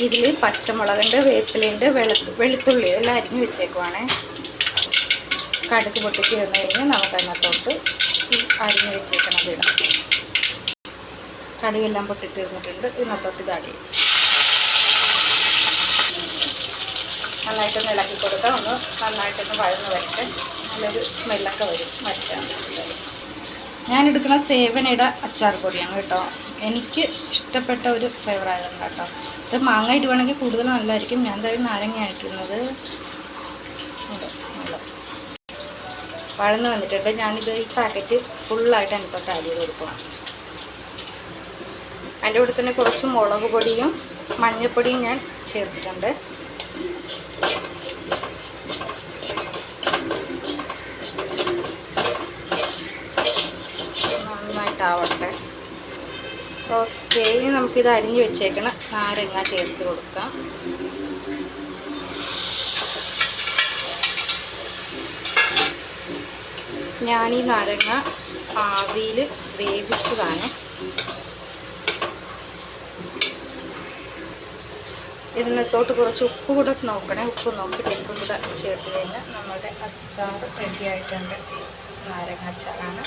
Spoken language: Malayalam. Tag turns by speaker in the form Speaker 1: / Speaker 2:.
Speaker 1: ഇതിൽ പച്ചമുളകുണ്ട്, വേപ്പിലുണ്ട്, വെളുത്തുള്ളി എല്ലാം അരിഞ്ഞ് വെച്ചേക്കുവാണേ. കടുക് പൊട്ടിച്ച് വന്നു കഴിഞ്ഞാൽ നമുക്ക് അതിനകത്തോട്ട് ഈ അരിഞ്ഞ് വെച്ചേക്കണത് ഇടാം. കടുകെല്ലാം പൊട്ടിത്തീർന്നിട്ടുണ്ട്. ഇതിനകത്തോട്ട് ഇതാടി നന്നായിട്ടൊന്ന് ഇളക്കി കൊടുക്കാം. ഒന്ന് നന്നായിട്ടൊന്ന് വഴന്ന് വരട്ടെ. നല്ലൊരു സ്മെല്ലൊക്കെ വരും വരട്ടാൻ. ഞാനെടുക്കുന്ന സേവനയുടെ അച്ചാർ പൊടിയാണ് കേട്ടോ. എനിക്ക് ഇഷ്ടപ്പെട്ട ഒരു ഫ്ലേവർ ആയതുകൊണ്ട് കേട്ടോ. ഇത് മാങ്ങ ഇടുവാണെങ്കിൽ കൂടുതൽ നല്ലതായിരിക്കും. ഞാൻ എന്തായാലും നാരങ്ങ ഇട്ടിരുന്നത്. വഴന്ന് വന്നിട്ടുണ്ട്. ഞാനിത് ഈ പാക്കറ്റ് ഫുള്ളായിട്ട് എനിക്കൊക്കെ ആഡ് ചെയ്ത് കൊടുക്കണം. അതിൻ്റെ കൂടെ തന്നെ കുറച്ച് മുളക് പൊടിയും മഞ്ഞൾപ്പൊടിയും ഞാൻ ചേർത്തിട്ടുണ്ട്. നന്നായിട്ടാവട്ടെ. ഓക്കെ, ഇനി നമുക്കിത് അരിഞ്ഞ് വെച്ചേക്കണം നാരങ്ങ ചേർത്ത് കൊടുക്കാം. ഞാൻ ഈ നാരങ്ങ ആവിയിൽ വേവിച്ചതാണ്. ഇതിനകത്തോട്ട് കുറച്ച് ഉപ്പ് കൂടെ നോക്കണേ. ഉപ്പ് നോക്കിയിട്ട് ഉപ്പും കൂടെ ചേർത്ത് കഴിഞ്ഞാൽ നമ്മുടെ അച്ചാർ റെഡി ആയിട്ടുണ്ട്. നാരങ്ങ അച്ചാറാണ്.